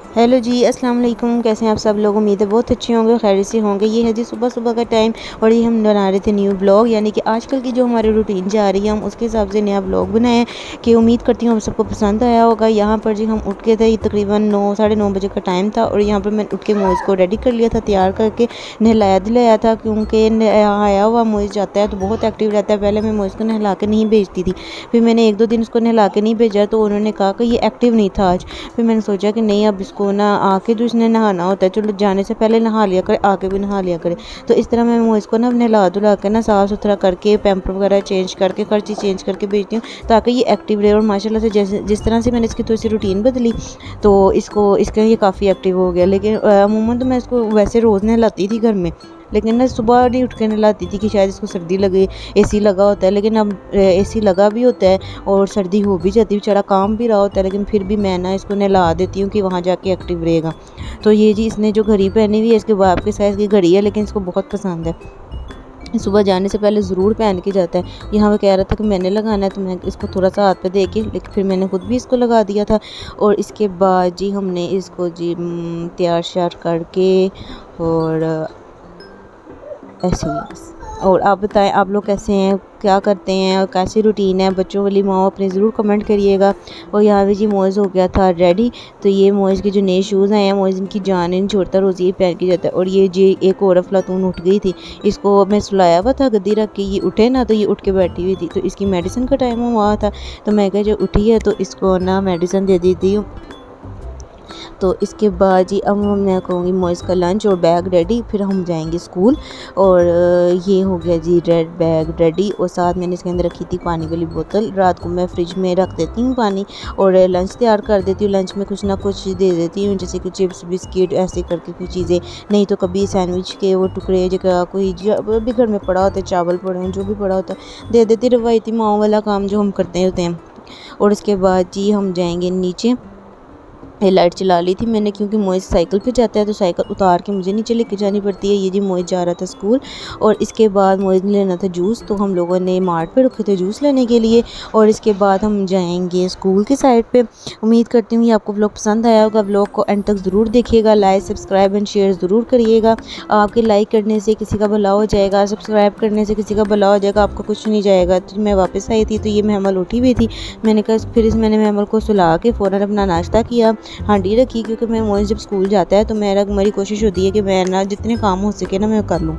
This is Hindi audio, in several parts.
हेलो जी, अस्सलाम वालेकुम। कैसे हैं आप सब लोग? उम्मीद है बहुत अच्छे होंगे, खैरियत से होंगे। ये है जी सुबह सुबह का टाइम और ये हम बना रहे थे न्यू ब्लॉग, यानी कि आजकल की जो हमारी रूटीन जा रही है हम उसके हिसाब से नया ब्लॉग बनाए हैं कि उम्मीद करती हूँ आप सबको पसंद आया होगा। यहाँ पर जी हम उठ के थे, तकरीबन 9 साढ़े 9 बजे का टाइम था और यहाँ पर मैंने उठ के मोइज़ को रेडी कर लिया था, तैयार करके नहलाया धुलाया था, क्योंकि यहाँ आया हुआ मोइज़ जाता है तो बहुत एक्टिव रहता है। पहले मैं मोइज़ को नहला के नहीं भेजती थी, फिर मैंने 1-2 दिन उसको नहला के नहीं भेजा तो उन्होंने कहा कि ये एक्टिव नहीं था आज। फिर मैंने सोचा कि नहीं, अब इसको ना आके जो इसने नहाना होता है, चलो जाने से पहले नहा लिया करे, आके भी नहा लिया करे। तो इस तरह मैं इसको ना नहला धुला के ना साफ़ सुथरा करके पैम्पर वगैरह चेंज करके हर चीज़ चेंज करके भेजती हूँ ताकि ये एक्टिव रहे। और माशाल्लाह से जैसे जिस तरह से मैंने इसकी थोड़ी सी रूटीन बदली तो इसका ये काफ़ी एक्टिव हो गया। लेकिन अमूमन तो मैं इसको वैसे रोज़ नहलाती थी घर में, लेकिन ना सुबह नहीं उठ के नहलाती थी कि शायद इसको सर्दी लगे, एसी लगा होता है। लेकिन अब एसी लगा भी होता है और सर्दी हो भी जाती है, बेचारा काम भी रहा होता है, लेकिन फिर भी मैं ना इसको नहला देती हूँ कि वहाँ जाके एक्टिव रहेगा। तो ये जी इसने जो घड़ी पहनी हुई है, इसके बाप के साइज़ की घड़ी है, लेकिन इसको बहुत पसंद है। सुबह जाने से पहले ज़रूर पहन के जाता है। यहाँ वो कह रहा था कि मैंने लगाना है, तो मैं इसको थोड़ा सा हाथ पे दे के, लेकिन फिर मैंने खुद भी इसको लगा दिया था। और इसके बाद जी हमने इसको जी तैयार श्यार करके और ऐसे ही बस। और आप बताएं आप लोग कैसे हैं, क्या करते हैं और कैसी रूटीन है बच्चों वाली? माओ अपने ज़रूर कमेंट करिएगा। और यहाँ भी जी मोइज़ हो गया था रेडी। तो ये मोइज़ के जो नए शूज़ आए हैं, मोइज़ इनकी जान नहीं छोड़ता, रोज़ ये पहन के जाता है। और ये जी एक और अफलातून उठ गई थी, इसको मैं सुलाया हुआ था गद्दी रख के, ये उठे ना तो ये उठ के बैठी हुई थी। तो इसकी मेडिसिन का टाइम हुआ था, तो मैं कहा जो उठी है तो इसको ना मेडिसिन दे देती हूँ। तो इसके बाद जी अब मैं कहूँगी मोइज़ का लंच और बैग रेडी, फिर हम जाएंगे स्कूल। और ये हो गया जी रेड बैग रेडी। और साथ मैंने इसके अंदर रखी थी पानी वाली बोतल। रात को मैं फ्रिज में रख देती हूँ पानी और लंच तैयार कर देती हूँ। लंच में कुछ ना कुछ दे देती हूँ, जैसे कि चिप्स बिस्किट ऐसे करके कुछ चीज़ें, नहीं तो कभी सैंडविच के वो टुकड़े जगह कोई भी घर में पड़ा होता है, चावल पड़े हैं, जो भी पड़ा होता है दे देती। रवायती माओ वाला काम जो हम करते होते हैं। और उसके बाद जी हम जाएंगे नीचे। ये लाइट चला ली थी मैंने, क्योंकि मोइज़ साइकिल पे जाता है तो साइकिल उतार के मुझे नीचे लेके जानी पड़ती है। ये जी मोइज़ जा रहा था स्कूल। और इसके बाद मोइज़ ने लेना था जूस, तो हम लोगों ने मार्ट पे रुके थे जूस लेने के लिए। और इसके बाद हम जाएंगे स्कूल की साइड पे। उम्मीद करती हूँ ये आपको व्लॉग पसंद आया होगा। व्लॉग को एंड तक ज़रूर देखिएगा, लाइक सब्सक्राइब एंड शेयर ज़रूर करिएगा। आपके लाइक करने से किसी का भला हो जाएगा, सब्सक्राइब करने से किसी का भला हो जाएगा, आपका कुछ नहीं जाएगा। तो मैं वापस आई थी तो ये महमल उठी हुई थी, मैंने कहा फिर मैंने महमल को सुला के फ़ौरन अपना नाश्ता किया, हांडी रखी, क्योंकि मैं मोइज़ जब स्कूल जाता है तो मेरी कोशिश होती है कि मैं ना जितने काम हो सके ना मैं कर लूँ।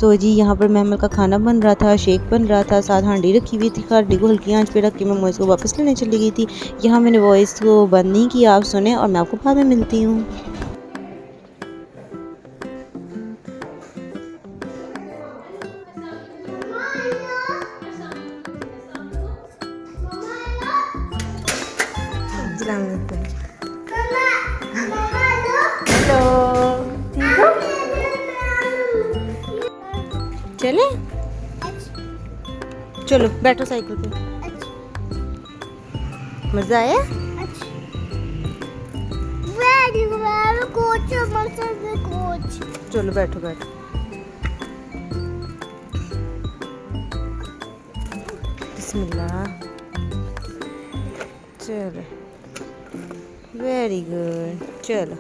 तो जी यहाँ पर महमल का खाना बन रहा था, शेक बन रहा था, साथ हांडी रखी हुई थी। हांडी को हल्की आंच पे रख के मैं मोइज़ को वापस लेने चली गई थी। यहाँ मैंने वॉइस को बंद नहीं किया, आप सुने और मैं आपको बाद में मिलती हूँ। हेलो, ठीक हो? चले चलो बैठो साइकिल पे। मज़ा आया? चलो बैठो बैठो। बिस्मिल्लाह। चलो वेरी गुड। चलो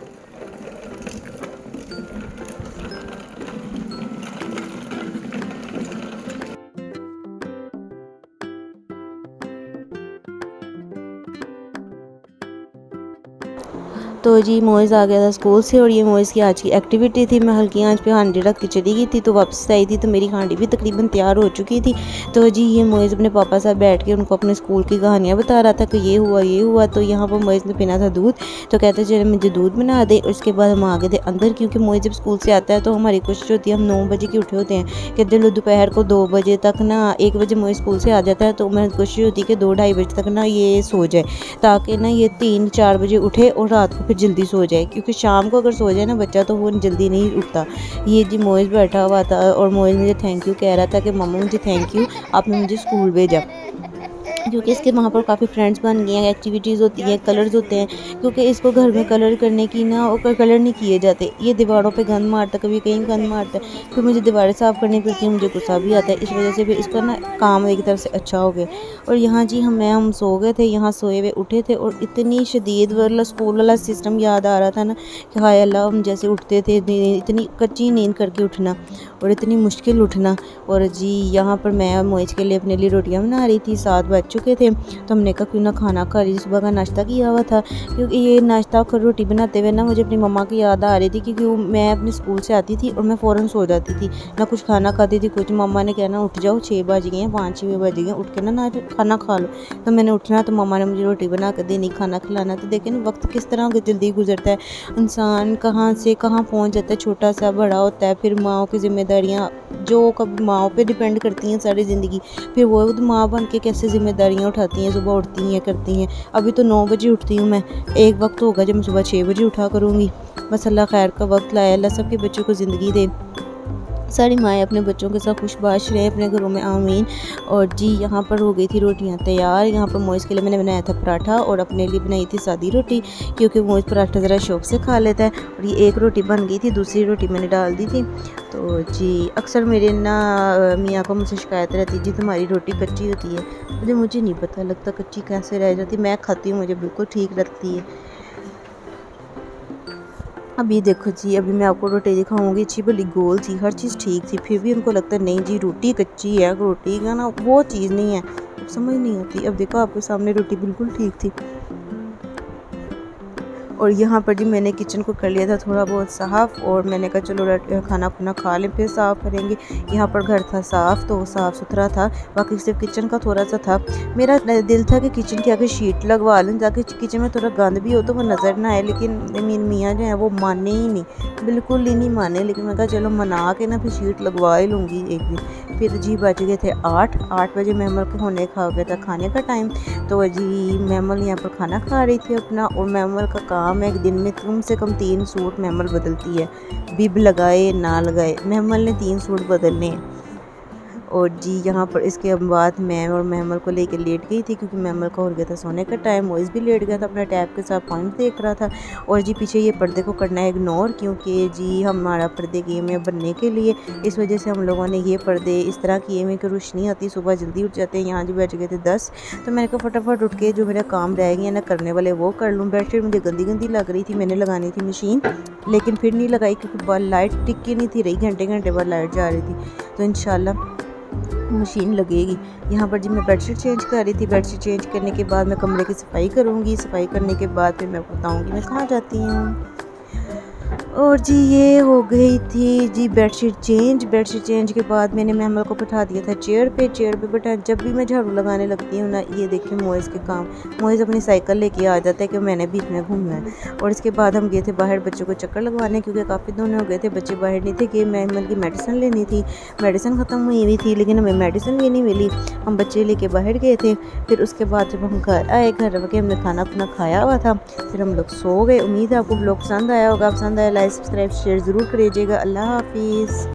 तो जी मोइज़ आ गया था स्कूल से और ये मोइज़ की आज की एक्टिविटी थी। मैं हल्की आंच पे हांडी रख के चली गई थी, तो वापस आई थी तो मेरी हांडी भी तकरीबन तैयार हो चुकी थी। तो जी ये मोइज़ अपने पापा साथ बैठ के उनको अपने स्कूल की कहानियाँ बता रहा था कि ये हुआ ये हुआ। तो यहाँ पर मोइज़ ने पीना था दूध, तो कहते चले मुझे दूध बना दे। और उसके बाद हम आ गए थे अंदर, क्योंकि मोइज़ जब स्कूल से आता है तो हमारी कोशिश होती है, हम 9 बजे के उठे होते हैं कि चलो दोपहर को 2 बजे तक ना, 1 बजे मोइज़ स्कूल से आ जाता है तो मेरी कोशिश होती है कि 2-2:30 बजे तक ना ये सो जाए, ताकि ना ये 3-4 बजे उठे और रात को फिर जल्दी सो जाए, क्योंकि शाम को अगर सो जाए ना बच्चा तो वो जल्दी नहीं उठता। ये जी मोइज़ बैठा हुआ था और मोइज़ मुझे थैंक यू कह रहा था कि मम्मा मुझे थैंक यू, आपने मुझे स्कूल भेजा। क्योंकि इसके वहाँ पर काफ़ी फ्रेंड्स बन गए हैं, एक्टिविटीज़ होती हैं, कलर्स होते हैं। क्योंकि इसको घर में कलर करने की ना और कलर नहीं किए जाते, ये दीवारों पे गंद मारता, कभी कहीं गंद मारता है, फिर मुझे दीवारें साफ़ करनी पड़ती हैं, मुझे गुस्सा भी आता है। इस वजह से फिर इसका ना काम एक तरफ से अच्छा हो गया। और यहाँ जी हम सो गए थे, यहाँ सोए हुए उठे थे और इतनी शदीद वाला स्कूल वाला सिस्टम याद आ रहा था ना कि हाय अल्लाह, हम जैसे उठते थे इतनी कच्ची नींद करके उठना और इतनी मुश्किल उठना। और जी यहाँ पर मैं और मोइज के लिए अपने लिए रोटियाँ बना रही थी, 7 बज चुके थे, तो हमने कहा क्यों ना खाना खा लीजिए। सुबह का नाश्ता किया हुआ था, क्योंकि ये नाश्ता और रोटी बनाते हुए ना मुझे अपनी मम्मा की याद आ रही थी, क्योंकि मैं अपने स्कूल से आती थी और मैं फ़ौरन सो जाती थी, ना कुछ खाना खाती थी कुछ। मम्मा ने कहना उठ जाओ, 6 बज गए हैं, 5-6 बज गए हैं, उठ के ना खाना खा लो। तो मैंने उठना, तो मम्मा ने मुझे रोटी बना कर देनी, खाना खिलाना। तो देखें ना वक्त किस तरह जल्दी गुजरता है, इंसान कहाँ से कहाँ पहुँच जाता है, छोटा सा बड़ा होता है। फिर माँओं की जिम्मेदारियाँ जो कभी माँओं पे डिपेंड करती हैं सारी ज़िंदगी, फिर वो माँ बन के कैसे ज़िम्मेदारियाँ उठाती हैं, सुबह उठती हैं करती हैं। अभी तो 9 बजे उठती हूँ मैं, एक वक्त होगा जब मैं सुबह 6 बजे उठा करूँगी। बस अल्लाह खैर का वक्त लाए, अल्लाह सबके बच्चों को ज़िंदगी दे, सारी माएँ अपने बच्चों के साथ खुशबाश रहें अपने घरों में, आमीन। और जी यहाँ पर हो गई थी रोटियाँ तैयार। यहाँ पर मोइज़ के लिए मैंने बनाया था पराठा और अपने लिए बनाई थी सादी रोटी, क्योंकि मोइज़ पराठा ज़रा शौक से खा लेता है। और ये एक रोटी बन गई थी, दूसरी रोटी मैंने डाल दी थी। तो जी अक्सर मेरे ना मियाँ को मुझसे शिकायत रहती, जी तुम्हारी रोटी कच्ची होती है। मुझे नहीं पता लगता कच्ची कैसे रह जाती, मैं खाती हूँ मुझे बिल्कुल ठीक लगती है। अभी देखो जी, अभी मैं आपको रोटी दिखाऊंगी, अच्छी भली गोल थी, हर चीज़ ठीक थी, फिर भी उनको लगता है नहीं जी रोटी कच्ची है, रोटी का ना वो चीज़ नहीं है, समझ नहीं आती। अब देखो आपके सामने रोटी बिल्कुल ठीक थी। और यहाँ पर जी मैंने किचन को कर लिया था थोड़ा बहुत साफ़, और मैंने कहा चलो खाना खुना खा लें फिर साफ़ करेंगे। यहाँ पर घर था साफ़, तो साफ़ सुथरा था, बाकी सिर्फ किचन का थोड़ा सा था। मेरा दिल था कि किचन की आगे शीट लगवा लूँ ताकि किचन में थोड़ा गंद भी हो तो वो नज़र ना आए, लेकिन मेरी मियाँ जो है वो माने ही नहीं, बिल्कुल ही नहीं माने। लेकिन मैं कहा चलो मना के ना फिर शीट लगवा ही लूँगी एक दिन। फिर जी बज गए थे 8 बजे, मेहमान को होने खा गया था खाने का टाइम। तो जी मेहमान यहाँ पर खाना खा रही थी अपना, और मेहमान का काम है एक दिन में कम से कम 3 सूट मेहमान बदलती है, बिब लगाए ना लगाए मेहमान ने 3 सूट बदलने हैं। और जी यहाँ पर इसके बाद मैं और मेहमान को लेकर लेट गई थी, क्योंकि मेहमान का हो गया था सोने का टाइम। मोइज़ भी लेट गया था, अपने टैब के साथ पॉइंट देख रहा था। और जी पीछे ये पर्दे को करना है इग्नोर, क्योंकि जी हमारा पर्दे किए में बनने के लिए, इस वजह से हम लोगों ने ये पर्दे इस तरह किए में कि रोशनी आती, सुबह जल्दी उठ जाते हैं। यहाँ जी बज गए थे 10, तो मैंने कहा फटाफट उठ के जो मेरा काम रह गया ना करने वाले वो कर लूँ। बेडशीट मुझे गंदी गंदी लग रही थी, मैंने लगानी थी मशीन, लेकिन फिर नहीं लगाई, क्योंकि लाइट टिकी नहीं थी रही, घंटे घंटे बाद लाइट जा रही थी, तो इंशाल्लाह मशीन लगेगी। यहाँ पर जी मैं बेडशीट चेंज कर रही थी, बेडशीट चेंज करने के बाद मैं कमरे की सफाई करूँगी, सफाई करने के बाद फिर मैं बताऊँगी मैं कहाँ जाती हूँ। और जी ये हो गई थी जी बेडशीट चेंज के बाद मैंने मेहमान को बैठा दिया था चेयर पे बैठा। जब भी मैं झाड़ू लगाने लगती हूँ ना, ये देखिए मोइज़ के काम, मोइज़ अपनी साइकिल लेके आ जाता है कि मैंने बीच में घूमना है। और इसके बाद हम गए थे बाहर बच्चों को चक्कर लगवाने, क्योंकि काफ़ी दिन हो गए थे बच्चे बाहर नहीं थे, कि मेहमान की मेडिसिन लेनी थी, मेडिसिन ख़त्म हुई हुई थी, लेकिन हमें मेडिसिन भी नहीं मिली। हम बच्चे लेके बाहर गए थे। फिर उसके बाद जब हम घर आए, घर आके हमने खाना अपना खाया हुआ था, फिर हम लोग सो गए। उम्मीद है आपको ब्लॉग पसंद आया होगा, पसंद आया लाइक सब्सक्राइब शेयर ज़रूर करिएगा। अल्लाह हाफिज़।